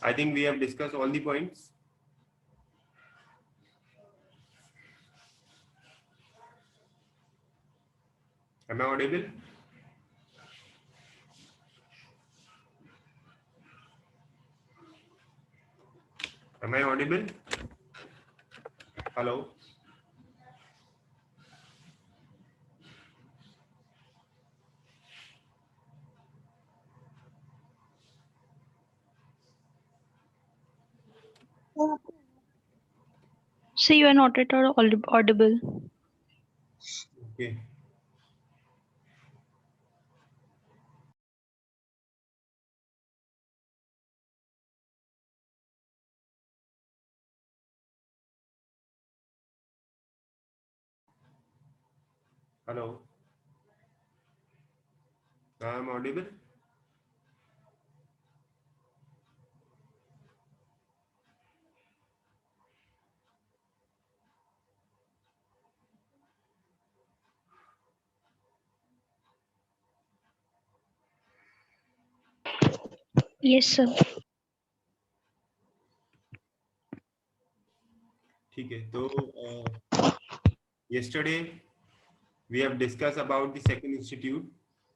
I think we have discussed all the points. Am I audible? Am I audible? Hello? So you are not at all audible. Okay. Hello? I am audible? Yes, sir. ठीक है, तो yesterday we have discussed about the second institute,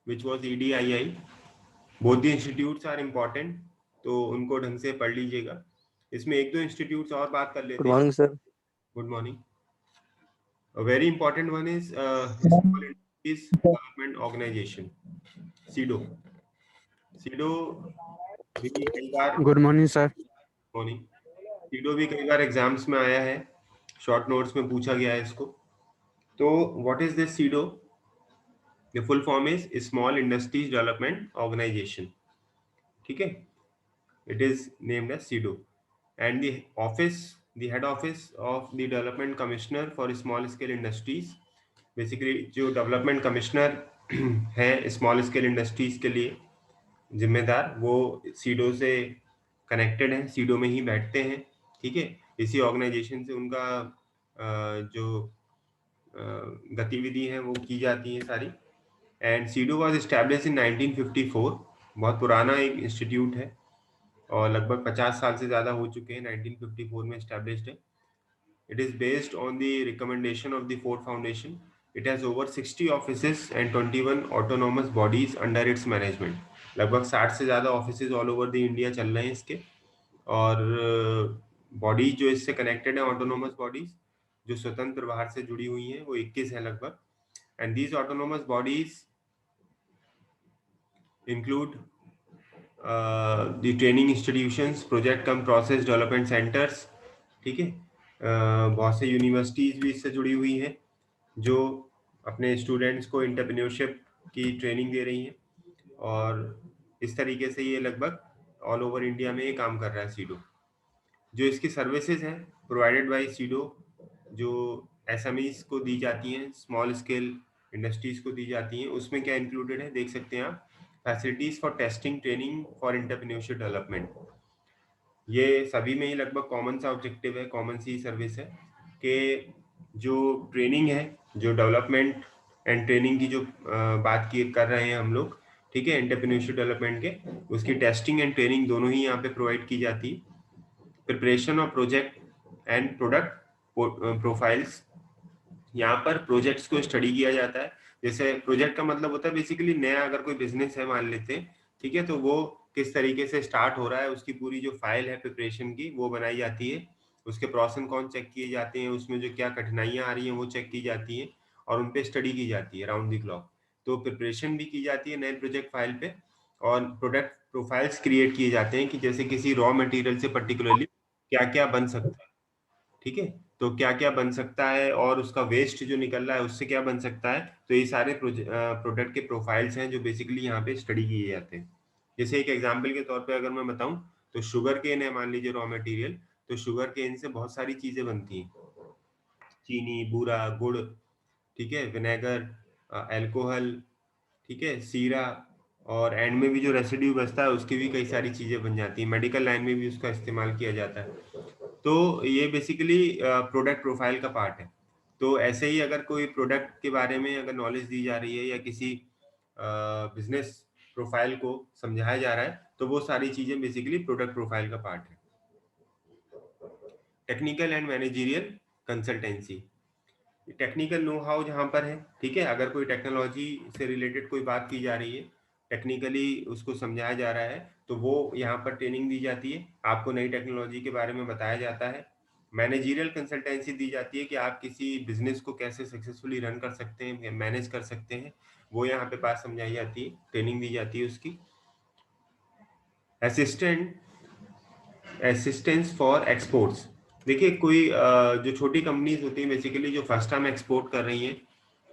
which was EDII. Both the institutes are important, तो उनको ढंग से पढ़ लीजिएगा. इसमें एक दो इंस्टीट्यूट्स और बात कर लेते हैं. Good morning, sir. Good morning. A very important one is Small Industries Development Organization, SIDO. SIDO भी कई बार Good morning, sir. Morning SIDO भी कई बार एग्जाम्स में आया है, शॉर्ट नोट्स में पूछा गया है इसको. तो what is this SIDO? The full form is Small Industries Development Organization. ठीक है, it is named as SIDO, and the head office of the Development Commissioner for Small Scale Industries. Basically जो development commissioner है small scale industries के लिए जिम्मेदार, वो SIDO से connected हैं, सीडो में ही बैठते हैं. ठीक है, इसी ऑर्गेनाइजेशन से उनका जो गतिविधि है वो की जाती है सारी. एंड सीडो वाज एस्टैब्लिश्ड इन 1954. बहुत पुराना एक इंस्टीट्यूट है और लगभग 50 साल से ज़्यादा हो चुके हैं. 1954 में एस्टैब्लिश्ड है. It is based on the recommendation of the Ford Foundation. It has over 60 offices and 21 autonomous bodies under its management. लगभग 60 से ज़्यादा offices all over the India चल रहे हैं इसके, और बॉडीज जो इससे कनेक्टेड है, ऑटोनोमस बॉडीज जो स्वतंत्र बाहर से जुड़ी हुई हैं, वो 21 हैं लगभग. And these autonomous bodies include the training institutions, project come process development centres. ठीक है, बहुत से यूनिवर्सिटीज भी इससे जुड़ी हुई हैं जो अपने स्टूडेंट्स को एंटरप्रेन्योरशिप की ट्रेनिंग दे रही हैं. और इस तरीके से ये लगभग ऑल ओवर इंडिया में ये काम कर रहा है सीडो. जो इसकी सर्विसेज हैं प्रोवाइडेड बाय सीडो, जो एसएमईज को दी जाती हैं, स्मॉल स्केल इंडस्ट्रीज को दी जाती हैं, उसमें क्या इंक्लूडेड है देख सकते हैं आप. Facilities for testing, training for entrepreneurship development. ये सभी में ही लगभग कॉमन सा ऑब्जेक्टिव है, कॉमन सी सर्विस है कि जो ट्रेनिंग है, जो डेवलपमेंट एंड ट्रेनिंग की जो बात की कर रहे हैं हम लोग, ठीक है, एंटरप्रेन्योरशिप डेवलपमेंट के, उसकी टेस्टिंग एंड ट्रेनिंग दोनों ही यहाँ पे प्रोवाइड की जाती है. Preparation of project and product profiles. यहाँ पर प्रोजेक्ट्स को स्टडी किया जाता है. जैसे प्रोजेक्ट का मतलब होता है बेसिकली नया अगर कोई बिजनेस है मान लेते हैं, ठीक है, तो वो किस तरीके से स्टार्ट हो रहा है, उसकी पूरी जो फाइल है प्रिपरेशन की वो बनाई जाती है. उसके प्रोस एंड कॉन चेक किए जाते हैं, उसमें जो क्या कठिनाइयां आ रही हैं वो चेक की जाती हैं, और उन पे स्टडी की जाती है राउंड द क्लॉक. तो प्रिपरेशन भी की जाती है नए प्रोजेक्ट फाइल पे, और प्रोडक्ट प्रोफाइल्स क्रिएट किए जाते हैं कि जैसे किसी रॉ मटेरियल से पर्टिकुलरली क्या क्या बन सकता है. ठीक है, तो क्या क्या बन सकता है और उसका वेस्ट जो निकल रहा है उससे क्या बन सकता है. तो ये सारे प्रोडक्ट के प्रोफाइल्स हैं जो बेसिकली यहाँ पे स्टडी किए जाते हैं. जैसे एक एग्जांपल के तौर पे अगर मैं बताऊं, तो शुगर केन है मान लीजिए रॉ मटेरियल. तो शुगर केन से बहुत सारी चीजें बनती हैं, चीनी, बूरा, गुड़, ठीक है, विनेगर, अल्कोहल, ठीक है, सीरा, और एंड में भी जो रेसिड्यू बचता है उसकी भी कई सारी चीजें बन जाती हैं. मेडिकल लाइन में भी उसका इस्तेमाल किया जाता है. तो ये बेसिकली प्रोडक्ट प्रोफाइल का पार्ट है. तो ऐसे ही अगर कोई प्रोडक्ट के बारे में अगर नॉलेज दी जा रही है या किसी बिजनेस प्रोफाइल को समझाया जा रहा है, तो वो सारी चीजें बेसिकली प्रोडक्ट प्रोफाइल का पार्ट है। Technical and managerial consultancy, technical know how जहाँ पर है, ठीक है, अगर कोई टेक्नोलॉजी से रिलेटेड कोई बात की जा रही है, टेक्निकली उसको समझाया जा रहा है, तो वो यहाँ पर ट्रेनिंग दी जाती है, आपको नई टेक्नोलॉजी के बारे में बताया जाता है। मैनेजरियल कंसल्टेंसी दी जाती है कि आप किसी बिजनेस को कैसे सक्सेसफुली रन कर सकते हैं, मैनेज कर सकते हैं, वो यहाँ पे बात समझाई जाती है, ट्रेनिंग दी जाती है उसकी। असिस्टेंस फॉर एक्सपोर्ट्स, देखिए कोई जो छोटी कंपनीज होती हैं बेसिकली जो फर्स्ट टाइम एक्सपोर्ट कर रही हैं,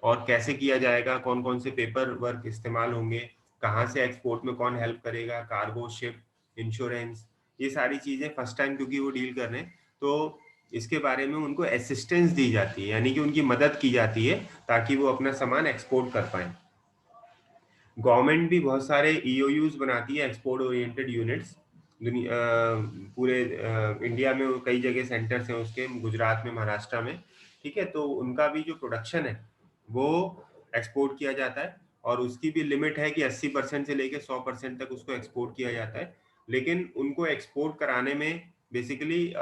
और कैसे किया जाएगा, कौन कौन से पेपर वर्क इस्तेमाल होंगे, कहाँ से एक्सपोर्ट में कौन हेल्प करेगा, कार्गो शिप, इंश्योरेंस, ये सारी चीजें फर्स्ट टाइम क्योंकि वो डील कर रहे हैं, तो इसके बारे में उनको असिस्टेंस दी जाती है, यानी कि उनकी मदद की जाती है ताकि वो अपना सामान एक्सपोर्ट कर पाए। गवर्नमेंट भी बहुत सारे ईओयूज बनाती है, एक्सपोर्ट ओरिएंटेड यूनिट्स, दुनिया पूरे इंडिया में कई जगह सेंटर्स हैं उसके, गुजरात में, महाराष्ट्र में, ठीक है, तो उनका भी जो प्रोडक्शन है वो एक्सपोर्ट किया जाता है, और उसकी भी लिमिट है कि 80% से लेकर 100% तक उसको एक्सपोर्ट किया जाता है, लेकिन उनको एक्सपोर्ट कराने में बेसिकली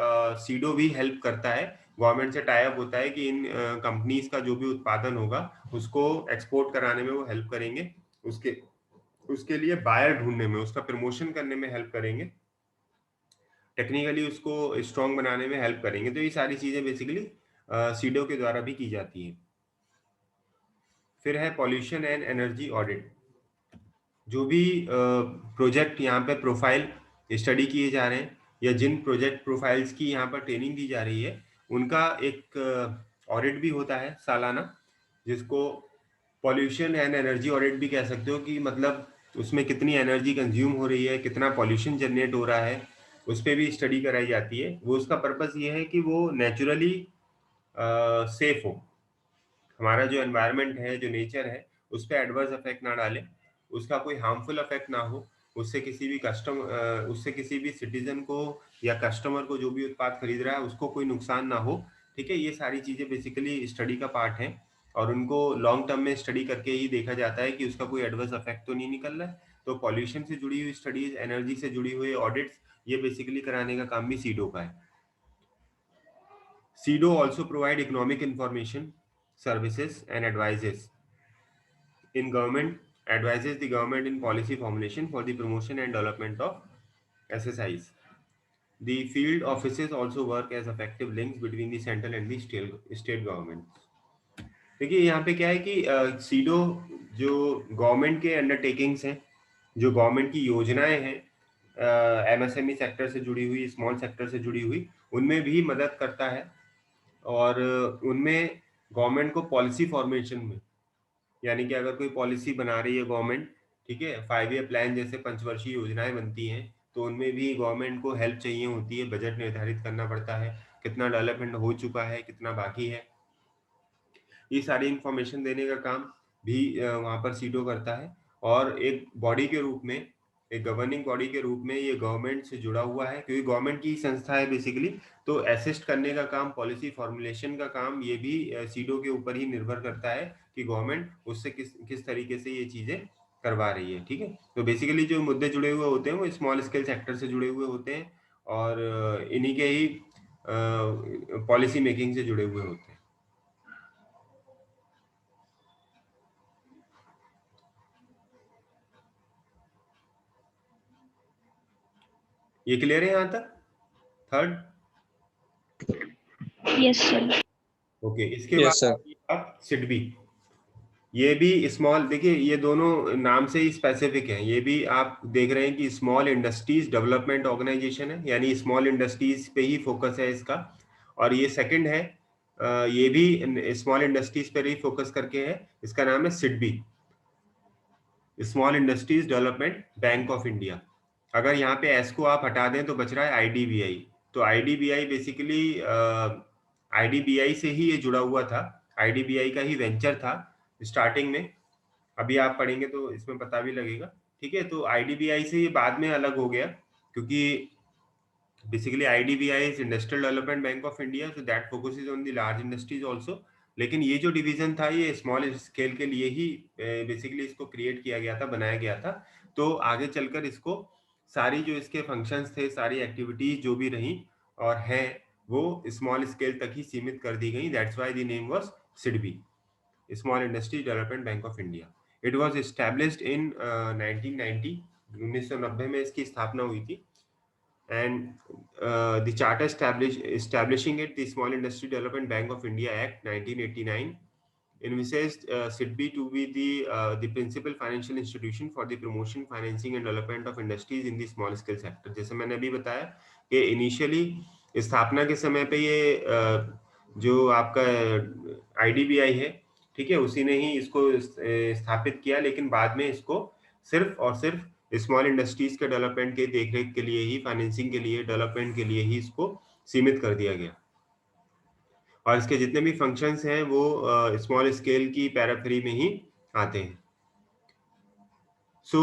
सीडो भी हेल्प करता है, गवर्नमेंट से टाई अप होता है कि इन कंपनीज का जो भी उत्पादन होगा उसको एक्सपोर्ट कराने में वो हेल्प करेंगे, उसके उसके लिए बायर ढूंढने में, उसका प्रमोशन करने में हेल्प करेंगे, टेक्निकली उसको स्ट्रॉन्ग बनाने में हेल्प करेंगे, तो ये सारी चीजें बेसिकली सीडो के द्वारा भी की जाती है। फिर है पॉल्यूशन एंड एनर्जी ऑडिट, जो भी प्रोजेक्ट यहाँ पे प्रोफाइल स्टडी किए जा रहे हैं या जिन प्रोजेक्ट प्रोफाइल्स की यहाँ पर ट्रेनिंग दी जा रही है, उनका एक ऑडिट भी होता है सालाना, जिसको पॉल्यूशन एंड एनर्जी ऑडिट भी कह सकते हो, कि मतलब उसमें कितनी एनर्जी कंज्यूम हो रही है, कितना पॉल्यूशन जनरेट हो रहा है, उस पर भी स्टडी कराई जाती है। वो उसका पर्पस ये है कि वो नेचुरली सेफ हो, हमारा जो एनवायरनमेंट है, जो नेचर है, उस पर एडवर्स इफेक्ट ना डाले, उसका कोई हार्मफुल इफेक्ट ना हो, उससे किसी भी सिटीजन को या कस्टमर को जो भी उत्पाद खरीद रहा है उसको कोई नुकसान ना हो, ठीक है, ये सारी चीजें बेसिकली स्टडी का पार्ट है, और उनको लॉन्ग टर्म में स्टडी करके ही देखा जाता है कि उसका कोई एडवर्स इफेक्ट तो नहीं निकल रहा है। तो पॉल्यूशन से जुड़ी हुई स्टडीज, एनर्जी से जुड़ी हुई ऑडिट्स, ये बेसिकली कराने का काम भी सीडो का है। सीडो also provide economic information, services and advises in government, advises the government in policy formulation for the promotion and development of SSIs. The field offices also work as effective links between the central and the state governments. देखिए यहाँ पे क्या है कि SIDO जो government के undertakings हैं, जो गवर्नमेंट की योजनाएं हैं, एमएसएमई सेक्टर से जुड़ी हुई, स्मॉल सेक्टर से जुड़ी हुई, उनमें भी मदद करता है, और उनमें गवर्नमेंट को पॉलिसी फॉर्मेशन में, यानी कि अगर कोई पॉलिसी बना रही है गवर्नमेंट, ठीक है, 5 ईयर प्लान जैसे पंचवर्षीय योजनाएं बनती हैं, तो उनमें भी गवर्नमेंट को हेल्प चाहिए होती है, बजट निर्धारित करना पड़ता है, कितना डेवलपमेंट हो चुका है, कितना बाकी है, ये सारी इंफॉर्मेशन देने का काम भी वहाँ पर सीडो करता है, और एक बॉडी के रूप में, एक गवर्निंग बॉडी के रूप में ये गवर्नमेंट से जुड़ा हुआ है, क्योंकि गवर्नमेंट की संस्था है बेसिकली, तो असिस्ट करने का काम, पॉलिसी फॉर्मुलेशन का काम, ये भी सीडो के ऊपर ही निर्भर करता है कि गवर्नमेंट उससे किस किस तरीके से ये चीजें करवा रही है, ठीक है। तो बेसिकली जो मुद्दे जुड़े हुए होते हैं वो स्मॉल स्केल सेक्टर से जुड़े हुए होते हैं, और इन्हीं के ही पॉलिसी मेकिंग से जुड़े हुए होते हैं। ये क्लियर है यहाँ तक? थर्ड? Yes, sir. ओके, इसके Yes, बाद sir. आती है आप सिडबी, ये भी स्मॉल, देखिए ये दोनों नाम से ही स्पेसिफिक हैं, ये भी आप देख रहे हैं कि स्मॉल इंडस्ट्रीज डेवलपमेंट ऑर्गेनाइजेशन है, यानी स्मॉल इंडस्ट्रीज पे ही फोकस है इसका, और ये सेकंड है, ये भी स्मॉल इंडस्ट्रीज पर ही फोकस करके है, इसका नाम है SIDBI, small industries development bank of India. अगर यहाँ पे एस को आप हटा दें तो बच रहा है आईडीबीआई, तो आईडीबीआई बेसिकली आईडीबीआई से ही ये जुड़ा हुआ था, आईडीबीआई का ही वेंचर था स्टार्टिंग में, अभी आप पढ़ेंगे तो इसमें पता भी लगेगा, ठीक है। तो आईडीबीआई से ये बाद में अलग हो गया, क्योंकि basically IDBI is industrial development bank of India, so that focuses on the large industries also, लेकिन ये जो डिवीजन था ये स्मॉल स्केल के लिए ही बेसिकली इसको क्रिएट किया गया था, बनाया गया था, तो आगे चलकर इसको सारी जो इसके फंक्शंस थे, सारी एक्टिविटीज जो भी रही और है, वो स्मॉल स्केल तक ही सीमित कर दी गई। That's why the name was SIDBI, small industry development bank of India. It was established इन 1990, 1990 में इसकी स्थापना हुई थी। And the charter establishing it, the Small Industry Development Bank of India Act 1989 envisaged SIDBI to be the principal financial institution for the promotion, financing and development of industries in the small scale sector। जैसे मैंने अभी बताया कि initially स्थापना के समय पे ये जो आपका आईडीबीआई है, ठीक है, उसी ने ही इसको स्थापित किया, लेकिन बाद में इसको सिर्फ और सिर्फ स्मॉल इंडस्ट्रीज के डेवलपमेंट के देखरेख के लिए ही, फाइनेंसिंग के लिए, डेवलपमेंट के लिए ही इसको सीमित कर दिया गया। और इसके जितने भी फंक्शंस हैं वो स्मॉल स्केल की पैराफेरी में ही आते हैं। So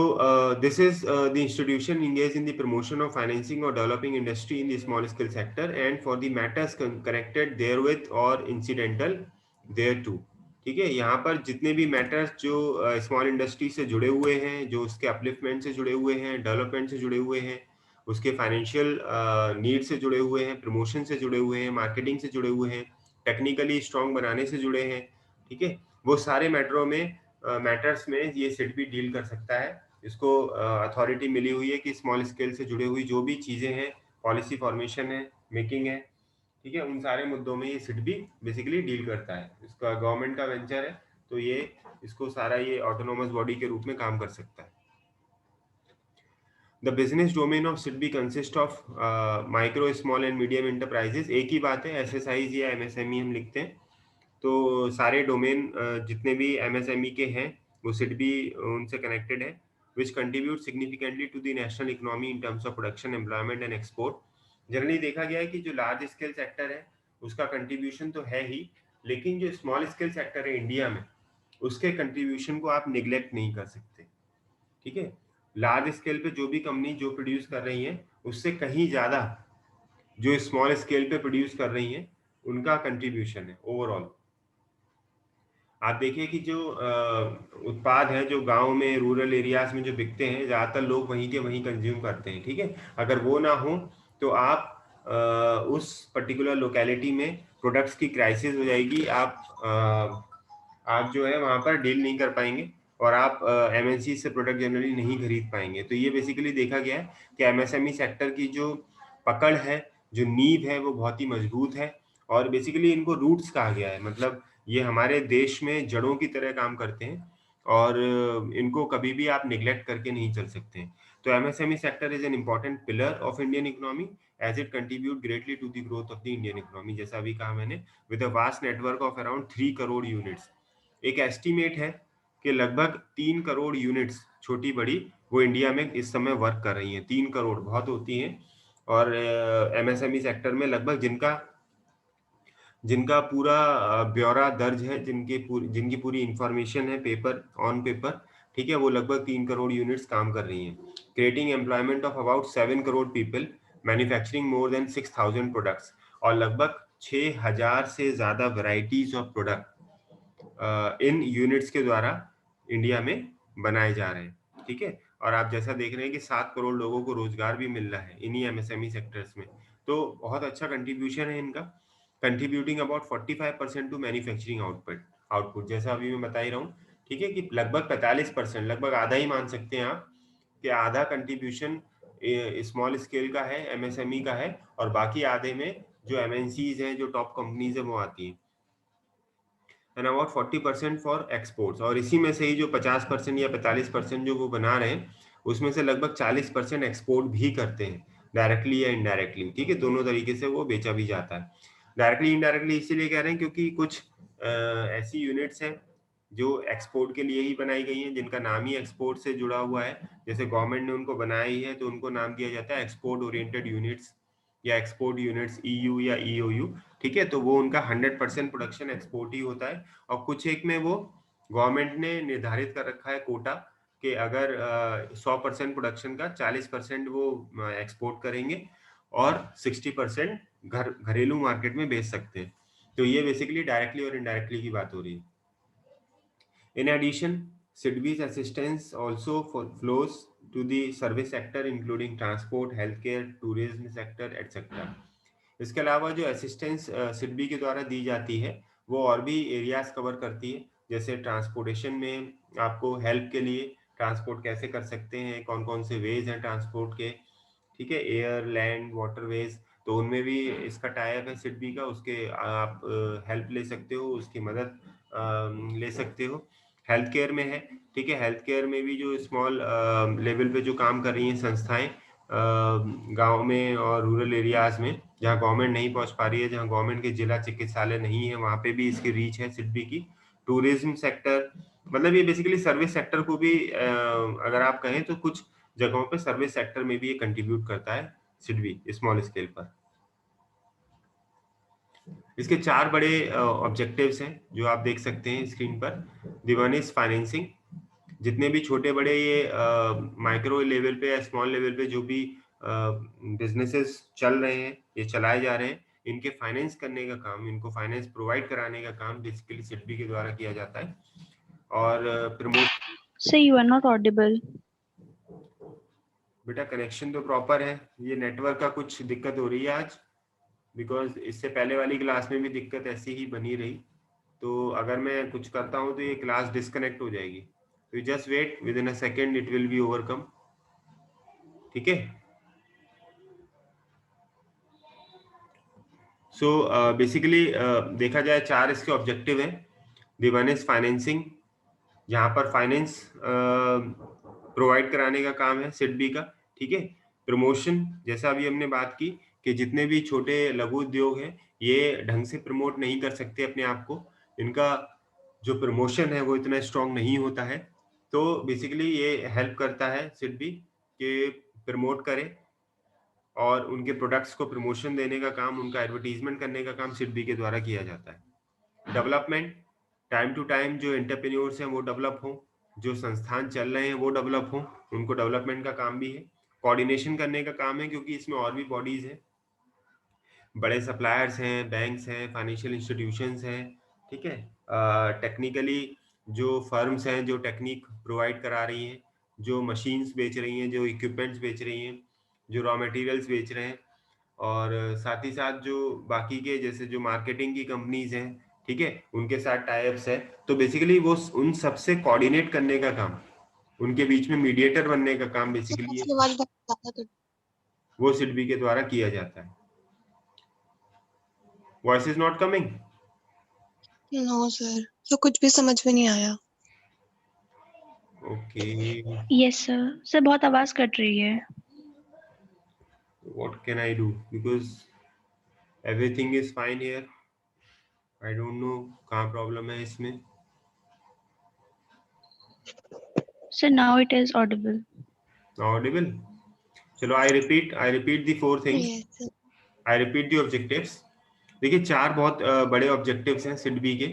this is the institution engaged in the promotion of financing or developing industry in the small scale sector and for the matters connected therewith or incidental thereto। ठीक है, यहाँ पर जितने भी मैटर्स जो स्मॉल इंडस्ट्री से जुड़े हुए हैं, जो उसके अपलिफ्टमेंट से जुड़े हुए हैं, डेवलपमेंट से जुड़े हुए हैं, उसके फाइनेंशियल नीड से जुड़े हुए हैं, प्रमोशन से जुड़े हुए हैं, मार्केटिंग से जुड़े हुए हैं, टेक्निकली स्ट्रॉन्ग बनाने से जुड़े हैं, ठीक है, वो सारे मैटरों में मैटर्स में ये सिडबी डील कर सकता है। इसको अथॉरिटी मिली हुई है कि स्मॉल स्केल से जुड़े हुई जो भी चीजें हैं, पॉलिसी फॉर्मेशन है, मेकिंग है, ठीक है, उन सारे मुद्दों में ये सिडबी बेसिकली डील करता है। इसका गवर्नमेंट का वेंचर है, तो ये इसको सारा ये ऑटोनोमस बॉडी के रूप में काम कर सकता है। The business domain of SIDBI consist of micro, small and medium enterprises. एक ही बात है, एसएसआईज या एमएसएमई हम लिखते हैं, तो सारे डोमेन जितने भी एमएसएमई के हैं वो सिडबी उनसे कनेक्टेड है, which contribute significantly to the national economy in terms of production, employment and export। Generally देखा गया है कि जो लार्ज स्केल सेक्टर है उसका कंट्रीब्यूशन तो है ही, लेकिन जो स्मॉल स्केल सेक्टर है इंडिया में, उसके कंट्रीब्यूशन को आप निग्लेक्ट नहीं कर सकते। ठीक है, लार्ज स्केल पे जो भी कंपनी जो प्रोड्यूस कर रही है, उससे कहीं ज्यादा जो स्मॉल स्केल पे प्रोड्यूस कर रही है उनका कंट्रीब्यूशन है ओवरऑल। आप देखिए कि जो उत्पाद है जो गांव में, रूरल एरियाज में जो बिकते हैं, ज्यादातर लोग वहीं के वहीं कंज्यूम करते हैं। ठीक है, अगर वो ना हो तो आप उस पर्टिकुलर लोकेलिटी में प्रोडक्ट्स की क्राइसिस हो जाएगी। आप जो है वहां पर डील नहीं कर पाएंगे और आप एमएनसी से प्रोडक्ट जनरली नहीं खरीद पाएंगे। तो ये बेसिकली देखा गया है कि एमएसएमई सेक्टर की जो पकड़ है, जो नींव है, वो बहुत ही मजबूत है और बेसिकली इनको रूट्स कहा गया है। मतलब ये हमारे देश में जड़ों की तरह काम करते हैं और इनको कभी भी आप निगलेक्ट करके नहीं चल सकते। तो MSME sector is an important pillar of Indian economy as it contribute greatly to the growth of the Indian economy. जैसा अभी कहा मैंने, with a vast network of around 3 crore units. एक एस्टिमेट है कि लगभग 3 करोड़ यूनिट्स, छोटी बड़ी, वो इंडिया में इस समय वर्क कर रही हैं। 3 करोड़ बहुत होती हैं और एमएसएमई सेक्टर में लगभग जिनका पूरा ब्यौरा दर्ज है, जिनकी पूरी इंफॉर्मेशन है पेपर ऑन पेपर, ठीक है, वो लगभग 3 करोड़ यूनिट्स काम कर रही हैं, creating employment of about 7 crore people, manufacturing more than 6,000 products, और लगभग 6,000 से ज्यादा varieties of product in units के द्वारा इंडिया में बनाए जा रहे हैं। ठीक है, और आप जैसा देख रहे हैं कि 7 करोड़ लोगों को रोजगार भी मिल रहा है इन्हीं एमएसएमई सेक्टर्स में। तो बहुत अच्छा कंट्रीब्यूशन है इनका, contributing about 45% to manufacturing output जैसा अभी मैं बता ही रहा हूँ। ठीक है, कि लगभग 45%, लगभग आधा ही मान सकते हैं आप कि आधा कंट्रीब्यूशन स्मॉल स्केल का है, एमएसएमई का है, और बाकी आधे में जो एमएनसीज हैं, जो टॉप कंपनीज है, वो आती हैं। एंड अबाउट 40% फॉर एक्सपोर्ट्स, और इसी में से ही जो 50% या 45% जो वो बना रहे हैं, उसमें से लगभग 40% एक्सपोर्ट भी करते हैं, डायरेक्टली या इनडायरेक्टली। ठीक है, दोनों तरीके से वो बेचा भी जाता है। डायरेक्टली इनडायरेक्टली इसीलिए कह रहे हैं क्योंकि कुछ ऐसी यूनिट्स हैं जो एक्सपोर्ट के लिए ही बनाई गई हैं, जिनका नाम ही एक्सपोर्ट से जुड़ा हुआ है। जैसे गवर्नमेंट ने उनको बनाया ही है तो उनको नाम दिया जाता है एक्सपोर्ट ओरिएंटेड यूनिट्स या एक्सपोर्ट यूनिट्स, ईयू या ईओयू। ठीक है, तो वो उनका 100% प्रोडक्शन एक्सपोर्ट ही होता है। और कुछ एक में वो गवर्नमेंट ने निर्धारित कर रखा है कोटा कि अगर 100% प्रोडक्शन का 40% वो एक्सपोर्ट करेंगे और 60% घरेलू मार्केट में बेच सकते हैं। तो ये बेसिकली डायरेक्टली और इनडायरेक्टली की बात हो रही है। In addition, SIDBI's assistance also flows to the service sector including transport, healthcare, tourism sector, etc. इसके अलावा जो असिस्टेंस सिडबी के द्वारा दी जाती है वो और भी एरियाज कवर करती है, जैसे ट्रांसपोर्टेशन में आपको हेल्प के लिए ट्रांसपोर्ट कैसे कर सकते हैं, कौन कौन से वेज हैं ट्रांसपोर्ट के, ठीक है, एयर, लैंड, वाटरवेज, तो उनमें भी इसका टाइप है सिडबी का, उसके आप हेल्प ले सकते हो, उसकी मदद ले सकते हो। हेल्थ केयर में है, ठीक है, हेल्थ केयर में भी जो स्मॉल लेवल पे जो काम कर रही हैं संस्थाएं गांव में और रूरल एरियाज में जहां गवर्नमेंट नहीं पहुंच पा रही है, जहां गवर्नमेंट के जिला चिकित्सालय नहीं है, वहां पे भी इसकी रीच है सिडबी की। टूरिज्म सेक्टर, मतलब ये बेसिकली सर्विस सेक्टर को भी अगर आप कहें तो कुछ जगहों पे सर्विस सेक्टर में भी ये कंट्रीब्यूट करता है सिडबी स्मॉल स्केल पर। इसके 4 बड़े ऑब्जेक्टिव्स हैं जो आप देख सकते हैं स्क्रीन पर। द वन इज फाइनेंसिंग, जितने भी छोटे बड़े ये माइक्रो लेवल पे या स्मॉल लेवल पे जो भी बिजनेसेस चल रहे हैं, ये चलाए जा रहे हैं, इनके फाइनेंस करने का काम, इनको फाइनेंस प्रोवाइड कराने का काम बेसिकली सिडबी के द्वारा किया जाता है। और promote, Sir, you are not audible. बेटा कनेक्शन तो प्रॉपर है, ये नेटवर्क का कुछ दिक्कत हो रही है आज, बिकॉज इससे पहले वाली क्लास में भी दिक्कत ऐसी ही बनी रही, तो अगर मैं कुछ करता हूं तो ये क्लास डिस्कनेक्ट हो जाएगी, तो just wait, within a second it will be overcome, ठीक है। सो बेसिकली देखा जाए 4 इसके ऑब्जेक्टिव हैं। द वन इज फाइनेंसिंग, जहां पर फाइनेंस प्रोवाइड कराने का काम है सिडबी का, ठीक है। प्रमोशन, जैसा अभी हमने बात की कि जितने भी छोटे लघु उद्योग हैं ये ढंग से प्रमोट नहीं कर सकते अपने आप को, इनका जो प्रमोशन है वो इतना स्ट्रांग नहीं होता है, तो बेसिकली ये हेल्प करता है सिडबी कि प्रमोट करे, और उनके प्रोडक्ट्स को प्रमोशन देने का काम, उनका एडवर्टीजमेंट करने का काम सिडबी के द्वारा किया जाता है। डेवलपमेंट, टाइम टू टाइम जो एंटरप्रेन्योर्स हैं वो डेवलप हों, जो संस्थान चल रहे हैं वो डेवलप हों, उनको डेवलपमेंट का काम भी है। कोऑर्डिनेशन करने का काम है, क्योंकि इसमें और भी बॉडीज हैं, बड़े सप्लायर्स हैं, बैंक्स हैं, फाइनेंशियल इंस्टीट्यूशंस हैं, ठीक है, टेक्निकली जो फर्म्स हैं जो टेक्निक प्रोवाइड करा रही हैं, जो मशीन्स बेच रही हैं, जो इक्विपमेंट्स बेच रही हैं, जो रॉ मटेरियल्स बेच रहे हैं, और साथ ही साथ जो बाकी के जैसे जो मार्केटिंग की कंपनीज हैं, ठीक है, उनके साथ टाइप्स है, तो बेसिकली वो उन सबसे कोऑर्डिनेट करने का काम, उनके बीच में मीडिएटर बनने का काम बेसिकली वो सिडबी के द्वारा किया जाता है। Voice is not coming? No sir, तो कुछ भी समझ में नहीं आया। Okay, Yes, sir. Sir, बहुत आवाज कट रही है. What can I do, because everything is fine here, I don't know कहाँ प्रॉब्लम है इसमें। Sir, now it is audible. Audible, चलो I repeat the 4 things, yes sir. I repeat the objectives. देखिए 4 बहुत बड़े ऑब्जेक्टिव्स हैं सिडबी के,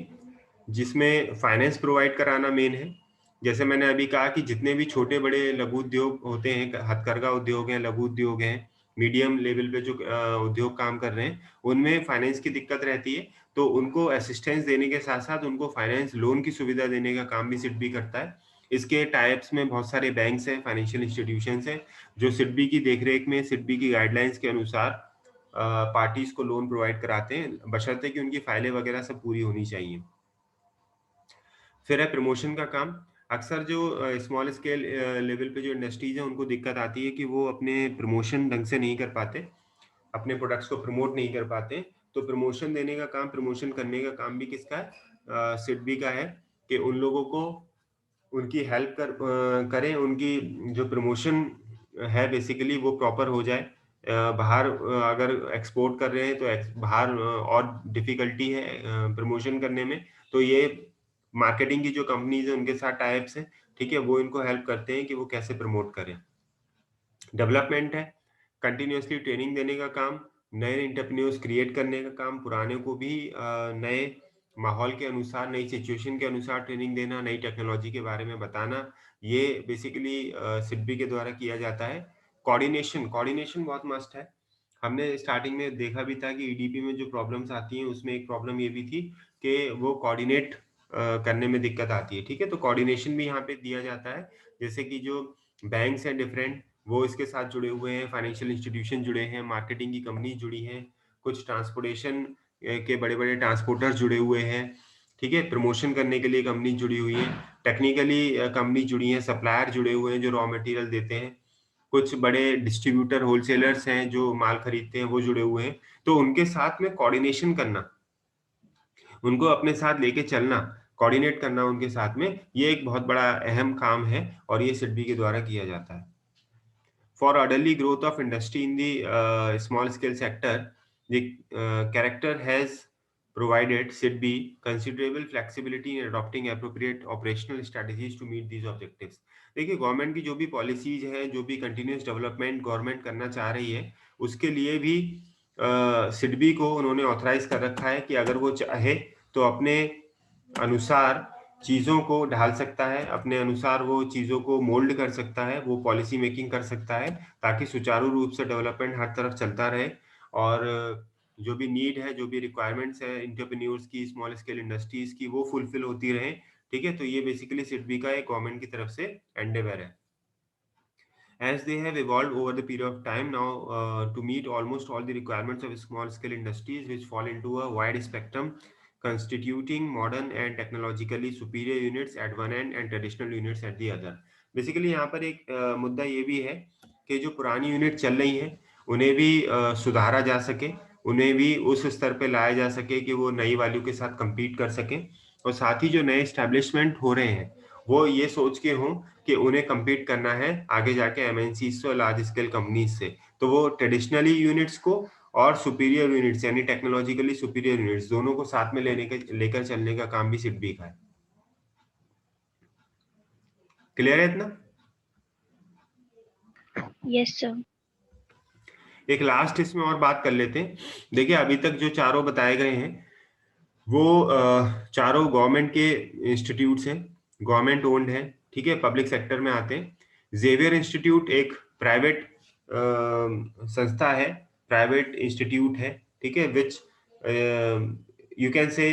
जिसमें फाइनेंस प्रोवाइड कराना मेन है। जैसे मैंने अभी कहा कि जितने भी छोटे बड़े लघु उद्योग होते हैं, हथकरघा उद्योग हैं, लघु उद्योग हैं, मीडियम लेवल पे जो उद्योग काम कर रहे हैं, उनमें फाइनेंस की दिक्कत रहती है, तो उनको असिस्टेंस देने के साथ साथ उनको फाइनेंस लोन की सुविधा देने का काम भी सिडबी करता है। इसके टाइप्स में बहुत सारे बैंक्स हैं, फाइनेंशियल इंस्टीट्यूशंस हैं, जो सिडबी की देखरेख में, सिडबी की गाइडलाइंस के अनुसार पार्टीज को लोन प्रोवाइड कराते हैं, बशर्ते कि उनकी फाइलें वगैरह सब पूरी होनी चाहिए। फिर है प्रमोशन का काम। अक्सर जो स्मॉल स्केल लेवल पे जो इंडस्ट्रीज हैं उनको दिक्कत आती है कि वो अपने प्रमोशन ढंग से नहीं कर पाते, अपने प्रोडक्ट्स को प्रमोट नहीं कर पाते, तो प्रमोशन देने का काम, प्रमोशन करने का काम भी किसका है, सिडबी का है, कि उन लोगों को उनकी हेल्प करें, उनकी जो प्रमोशन है बेसिकली वो प्रॉपर हो जाए। बाहर अगर एक्सपोर्ट कर रहे हैं तो बाहर और डिफिकल्टी है प्रमोशन करने में, तो ये मार्केटिंग की जो कंपनीज है उनके साथ टाइप्स हैं, ठीक है, वो इनको हेल्प करते हैं कि वो कैसे प्रमोट करें। डेवलपमेंट है, कंटिन्यूअसली ट्रेनिंग देने का काम, नए एंटरप्रेन्योर्स क्रिएट करने का काम, पुराने को भी नए माहौल के अनुसार, नई सिचुएशन के अनुसार ट्रेनिंग देना, नई टेक्नोलॉजी के बारे में बताना, ये बेसिकली सिडबी के द्वारा किया जाता है। कोऑर्डिनेशन, कोऑर्डिनेशन बहुत मस्ट है। हमने स्टार्टिंग में देखा भी था कि ईडीपी में जो प्रॉब्लम्स आती हैं उसमें एक प्रॉब्लम ये भी थी कि वो कोऑर्डिनेट करने में दिक्कत आती है, ठीक है, तो कोऑर्डिनेशन भी यहाँ पे दिया जाता है। जैसे कि जो बैंक्स हैं डिफरेंट, वो इसके साथ जुड़े हुए हैं, फाइनेंशियल इंस्टीट्यूशन जुड़े हैं, मार्केटिंग की कंपनी जुड़ी हैं, कुछ ट्रांसपोर्टेशन के बड़े-बड़े ट्रांसपोर्टर्स जुड़े हुए हैं, ठीक है? प्रमोशन करने के लिए कंपनी जुड़ी हुई है, टेक्निकली कंपनी जुड़ी है, सप्लायर जुड़े हुए हैं जो रॉ मटेरियल देते हैं, कुछ बड़े डिस्ट्रीब्यूटर, होलसेलर्स हैं जो माल खरीदते हैं, वो जुड़े हुए हैं। तो उनके साथ में कोऑर्डिनेशन करना, उनको अपने साथ लेके चलना, कोऑर्डिनेट करना उनके साथ में, ये एक बहुत बड़ा अहम काम है और ये सिडबी के द्वारा किया जाता है। For orderly growth of industry in the small scale sector, the character has provided SIDBI considerable flexibility in adopting appropriate operational strategies to meet these objectives. देखिए गवर्नमेंट की जो भी पॉलिसीज है, जो भी कंटिन्यूस डेवलपमेंट गवर्नमेंट करना चाह रही है, उसके लिए भी सिडबी को उन्होंने ऑथराइज कर रखा है कि अगर वो चाहे तो अपने अनुसार चीज़ों को ढाल सकता है, अपने अनुसार वो चीज़ों को मोल्ड कर सकता है, वो पॉलिसी मेकिंग कर सकता है, ताकि सुचारू रूप से डेवलपमेंट हर तरफ चलता रहे और जो भी नीड है, जो भी रिक्वायरमेंट्स है एंटरप्रेन्योर्स की, स्मॉल स्केल इंडस्ट्रीज की, वो फुलफिल होती रहे, ठीक है? तो ये बेसिकली सिडबी का एक गवर्नमेंट की तरफ से एंडेवर है। As they have evolved over the period of time now to meet almost all the requirements of small scale industries which fall into a wide spectrum constituting modern and technologically superior units at one end and traditional units at the other. Basically यहाँ पर एक मुद्दा ये भी है कि जो पुरानी यूनिट चल रही हैं उन्हें भी सुधारा जा सके, उन्हें भी उस स्तर पे लाया जा सके कि वो नई वालों के साथ compete कर सकें और साथ ही जो नए एस्टेब्लिशमेंट हो रहे हैं वो ये सोच के हों कि उन्हें compete करना है आगे जाके एमएनसीज से और लार्ज स्केल कंपनीज से, तो वो ट्रेडिशनली यूनिट्स को और सुपीरियर यूनिट्स यानी टेक्नोलॉजिकली सुपीरियर यूनिट्स दोनों को साथ में लेकर चलने का काम भी सिडबी का है। क्लियर है इतना? Yes, sir. एक लास्ट इसमें और बात कर लेते हैं। देखिए अभी तक जो चारों बताए गए हैं वो चारों गवर्नमेंट के इंस्टीट्यूट्स हैं, गवर्नमेंट ओन्ड है, ठीक है, पब्लिक सेक्टर में आते हैं। जेवियर इंस्टीट्यूट एक प्राइवेट संस्था है, प्राइवेट इंस्टीट्यूट है, ठीक है, which you can say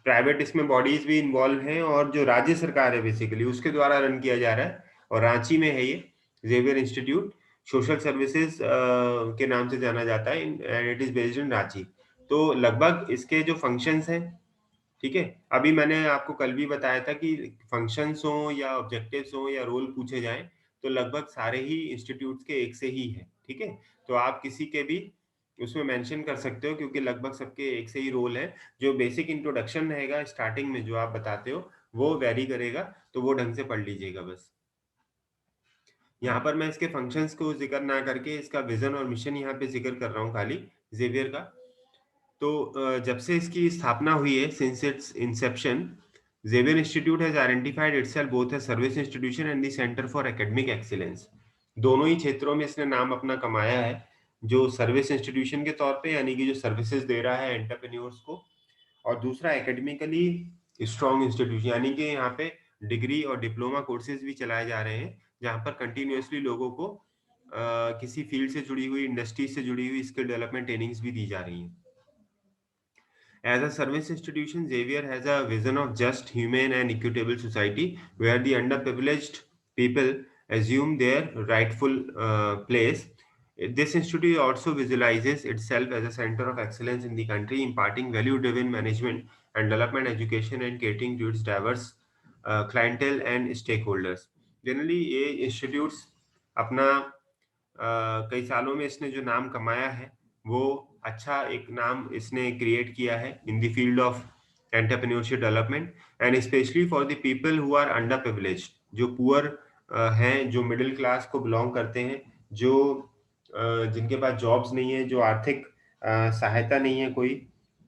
private इसमें बॉडीज भी इन्वॉल्व हैं और जो राज्य सरकार है बेसिकली उसके द्वारा रन किया जा रहा है और रांची में है ये जेवियर इंस्टीट्यूट, सोशल सर्विसेज के नाम से जाना जाता है and it is based in Ranchi. तो लगभग इसके जो फंक्शंस हैं, ठीक है, अभी मैंने आपको कल भी बताया था कि फंक्शंस हो या ऑब्जेक्टिव्स हो या रोल पूछे जाएं तो लगभग सारे ही इंस्टीट्यूट्स के एक से ही है, ठीक है, तो आप किसी के भी उसमें मेंशन कर सकते हो क्योंकि लगभग सबके एक से ही रोल है। जो बेसिक इंट्रोडक्शन रहेगा स्टार्टिंग में जो आप बताते हो वो वेरी करेगा, तो वो ढंग से पढ़ लीजिएगा बस। यहाँ पर मैं इसके फंक्शंस को जिक्र ना करके इसका विजन और मिशन यहाँ पे जिक्र कर रहा हूँ खाली जेवियर का। तो जब से इसकी स्थापना हुई है, since its inception, Xavier institute has identified itself both as service institution and the centre for academic excellence. दोनों ही क्षेत्रों में इसने नाम अपना कमाया है, जो सर्विस इंस्टीट्यूशन के तौर पे यानी कि जो सर्विसेज दे रहा है एंटरप्रेन्योर्स को, और दूसरा एकेडमिकली स्ट्रॉन्ग इंस्टीट्यूशन यानी कि यहाँ पे डिग्री और डिप्लोमा कोर्सेज भी चलाए जा रहे हैं जहाँ पर कंटिन्यूअसली लोगों को किसी फील्ड से जुड़ी हुई, इंडस्ट्री से जुड़ी हुई स्किल डेवलपमेंट ट्रेनिंग्स भी दी जा रही हैं। As a service institution, Xavier has a vision of just, humane, and equitable society where the underprivileged people assume their rightful place. This institute also visualizes itself as a center of excellence in the country, imparting value-driven management and development education and catering to its diverse clientele and stakeholders. Generally, ये institutes अपना कई सालों में इसने जो नाम कमाया है वो अच्छा एक नाम इसने क्रिएट किया है in the field of entrepreneurship development and specially for the people who are underprivileged, जो पुअर हैं, जो मिडिल क्लास को बिलोंग करते हैं, जो जिनके पास जॉब्स नहीं है, जो आर्थिक सहायता नहीं है कोई,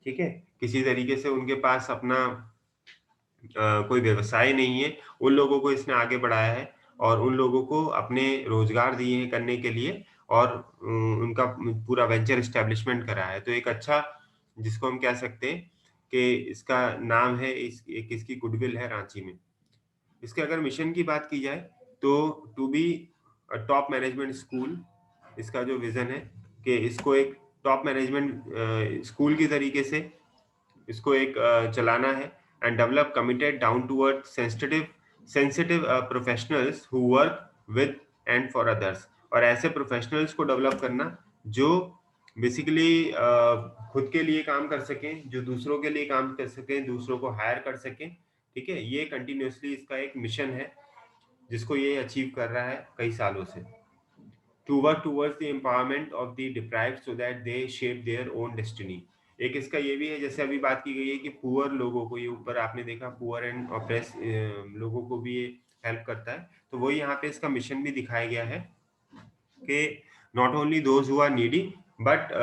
ठीक है, किसी तरीके से उनके पास अपना कोई व्यवसाय नहीं है, उन लोगों को इसने आगे बढ़ाया है और उन लोगों को अपने रोजगार दिए हैं करने के लिए और उनका पूरा वेंचर एस्टेब्लिशमेंट करा है। तो एक अच्छा जिसको हम कह सकते हैं कि इसका नाम है, एक इसकी गुडविल है रांची में। इसके अगर मिशन की बात की जाए तो to be top management school, इसका जो विजन है कि इसको एक टॉप मैनेजमेंट स्कूल की तरीके से इसको एक चलाना है and develop committed down to earth sensitive sensitive professionals who work with and for others, और ऐसे प्रोफेशनल्स को डेवलप करना जो बेसिकली खुद के लिए काम कर सकें, जो दूसरों के लिए काम कर सकें, दूसरों को हायर कर सकें। ठीक है, ये कंटिन्यूअसली इसका एक मिशन है जिसको ये अचीव कर रहा है कई सालों से। To work towards the empowerment of the deprived so that they shape their own destiny. एक इसका ये भी है, जैसे अभी बात की गई है कि पुअर लोगों को, ये ऊपर आपने देखा पुअर एंड ऑप्रेस लोगों को भी ये हेल्प करता है, तो वही यहाँ पे इसका मिशन भी दिखाया गया है कि not only those who are needy but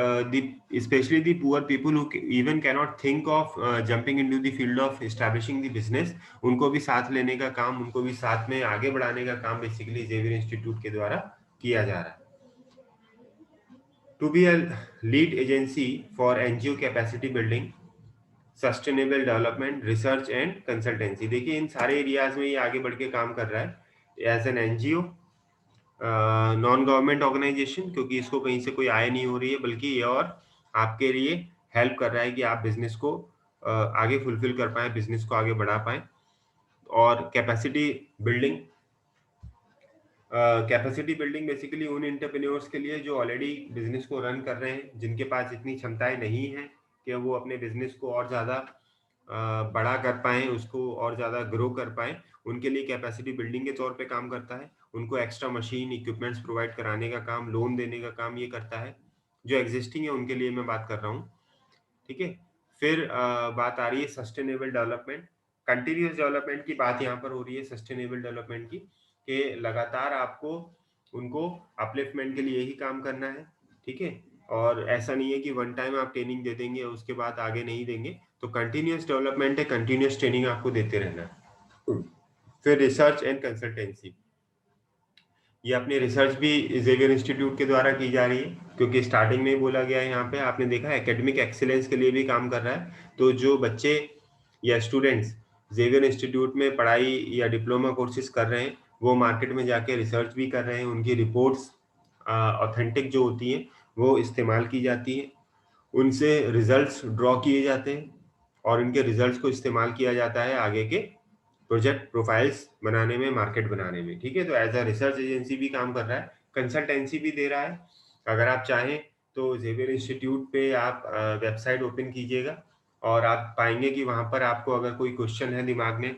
especially the poor people who even cannot think of jumping into the field of establishing the business, उनको भी साथ लेने का काम, उनको भी साथ में आगे बढ़ाने का काम बेसिकली जेवियर इंस्टीट्यूट के द्वारा किया जा रहा है। To be a lead agency for NGO capacity building, sustainable development, research and consultancy, देखिए इन सारे एरियाज में ये आगे बढ़ के काम कर रहा है as an NGO, non government organisation, क्योंकि इसको कहीं से कोई आय नहीं हो रही है, बल्कि ये और आपके लिए हेल्प कर रहा है कि आप बिजनेस को आगे फुलफिल कर पाए, बिजनेस को आगे बढ़ा पाए। और capacity building, capacity building basically उन एंटरप्रेन्योर्स के लिए जो ऑलरेडी बिजनेस को रन कर रहे हैं, जिनके पास इतनी क्षमताएं नहीं है कि वो अपने बिजनेस को और ज़्यादा बड़ा कर पाएं, उसको और ज़्यादा ग्रो कर पाएं, उनके लिए कैपेसिटी बिल्डिंग के तौर पे काम करता है। उनको एक्स्ट्रा मशीन इक्विपमेंट्स प्रोवाइड कराने का काम, लोन देने का काम ये करता है। जो एग्जिस्टिंग है उनके लिए मैं बात कर रहा हूँ। ठीक है, फिर बात आ रही है सस्टेनेबल डेवलपमेंट, कंटिन्यूअस डेवलपमेंट की बात यहाँ पर हो रही है सस्टेनेबल डेवलपमेंट की, कि लगातार आपको उनको अपलिफ्टमेंट के लिए ही काम करना है। ठीक है, और ऐसा नहीं है कि वन टाइम आप ट्रेनिंग दे देंगे उसके बाद आगे नहीं देंगे, तो कंटिन्यूअस डेवलपमेंट है, कंटिन्यूअस ट्रेनिंग आपको देते रहना है। फिर रिसर्च एंड कंसल्टेंसी, ये अपनी रिसर्च भी जेवियर इंस्टीट्यूट के द्वारा की जा रही है, क्योंकि स्टार्टिंग में ही बोला गया है, यहाँ पे आपने देखा एकेडमिक एक्सीलेंस के लिए भी काम कर रहा है। तो जो बच्चे या स्टूडेंट्स जेवियर इंस्टीट्यूट में पढ़ाई या डिप्लोमा कोर्सेज कर रहे हैं, वो मार्केट में जाके रिसर्च भी कर रहे हैं, उनकी रिपोर्ट्स ऑथेंटिक जो होती हैं वो इस्तेमाल की जाती है, उनसे रिजल्ट्स ड्रॉ किए जाते हैं और इनके रिजल्ट्स को इस्तेमाल किया जाता है आगे के प्रोजेक्ट प्रोफाइल्स बनाने में, मार्केट बनाने में। ठीक है, तो एज अ रिसर्च एजेंसी भी काम कर रहा है, कंसल्टेंसी भी दे रहा है। अगर आप चाहें तो जेवियर इंस्टीट्यूट पे आप वेबसाइट ओपन कीजिएगा और आप पाएंगे कि वहां पर आपको अगर कोई क्वेश्चन है दिमाग में,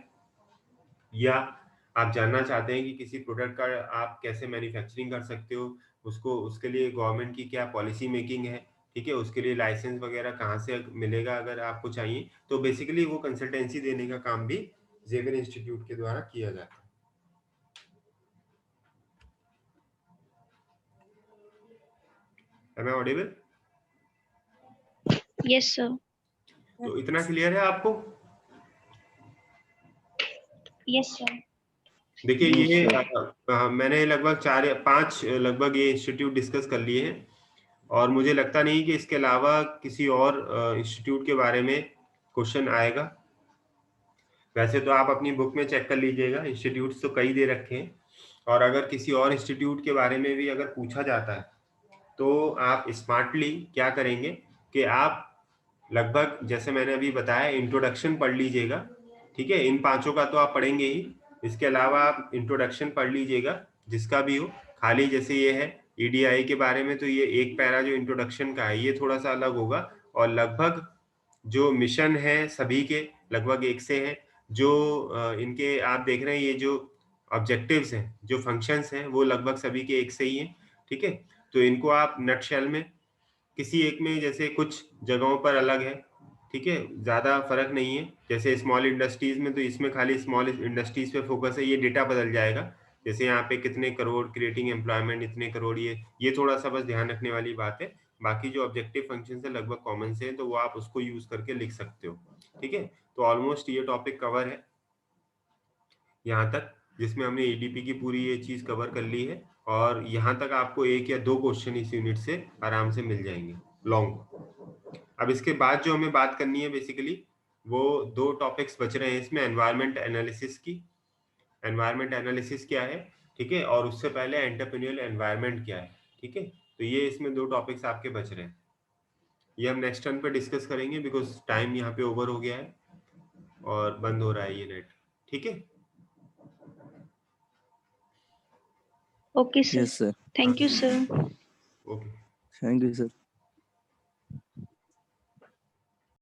या आप जानना चाहते हैं कि किसी प्रोडक्ट का आप कैसे मैन्युफैक्चरिंग कर सकते हो, उसको उसके लिए गवर्नमेंट की क्या पॉलिसी मेकिंग है, ठीक है, उसके लिए लाइसेंस वगैरह कहाँ से मिलेगा अगर आपको चाहिए, तो बेसिकली वो कंसल्टेंसी देने का काम भी जेवियर इंस्टीट्यूट के द्वारा किया जाता है। Am I audible? Yes, sir. तो इतना क्लियर है आपको? Yes, sir. देखिए ये मैंने लगभग 4 या 5 लगभग ये इंस्टीट्यूट डिस्कस कर लिए हैं, और मुझे लगता नहीं कि इसके अलावा किसी और इंस्टीट्यूट के बारे में क्वेश्चन आएगा। वैसे तो आप अपनी बुक में चेक कर लीजिएगा, इंस्टीट्यूट्स तो कई दे रखे हैं, और अगर किसी और इंस्टीट्यूट के बारे में भी अगर पूछा जाता है तो आप स्मार्टली क्या करेंगे कि आप लगभग जैसे मैंने अभी बताया इंट्रोडक्शन पढ़ लीजिएगा। ठीक है, इन 5 का तो आप पढ़ेंगे ही, इसके अलावा आप इंट्रोडक्शन पढ़ लीजिएगा जिसका भी हो। खाली जैसे ये है ईडीआई के बारे में, तो ये एक पैरा जो इंट्रोडक्शन का है ये थोड़ा सा अलग होगा, और लगभग जो मिशन है सभी के लगभग एक से हैं। जो इनके आप देख रहे हैं ये जो ऑब्जेक्टिव्स हैं, जो फंक्शंस हैं, वो लगभग सभी के एक से ही हैं। ठीक है, तो इनको आप नटशेल में किसी एक में, जैसे कुछ जगहों पर अलग है, ठीक है, ज्यादा फर्क नहीं है। जैसे स्मॉल इंडस्ट्रीज में, तो इसमें खाली स्मॉल इंडस्ट्रीज पे फोकस है, ये डेटा बदल जाएगा, जैसे यहाँ पे कितने करोड़ क्रिएटिंग एम्प्लॉयमेंट, इतने करोड़, ये थोड़ा सा बस ध्यान रखने वाली बात है। बाकी जो ऑब्जेक्टिव फंक्शन है लगभग कॉमन से है, तो वो आप उसको यूज करके लिख सकते हो। ठीक है, तो ऑलमोस्ट ये टॉपिक कवर है यहाँ तक, जिसमें हमने ईडीपी की पूरी ये चीज कवर कर ली है, और यहाँ तक आपको 1 या 2 क्वेश्चन इस यूनिट से आराम से मिल जाएंगे लॉन्ग। अब इसके बाद जो हमें बात करनी है बेसिकली, वो 2 टॉपिक्स बच रहे हैं इसमें, एनवायरमेंट एनालिसिस की। एनवायरमेंट एनालिसिस क्या है, ठीक है, और उससे पहले एंटरप्रेन्योरियल एनवायरमेंट क्या है। ठीक है, तो ये इसमें 2 टॉपिक्स आपके बच रहे हैं, ये हम नेक्स्ट टर्न पे डिस्कस करेंगे, बिकॉज टाइम यहाँ पे ओवर हो गया है और बंद हो रहा है ये नेट। ठीक है, Okay, sir. Yes, sir. Thank you, sir. Okay Thank you, sir.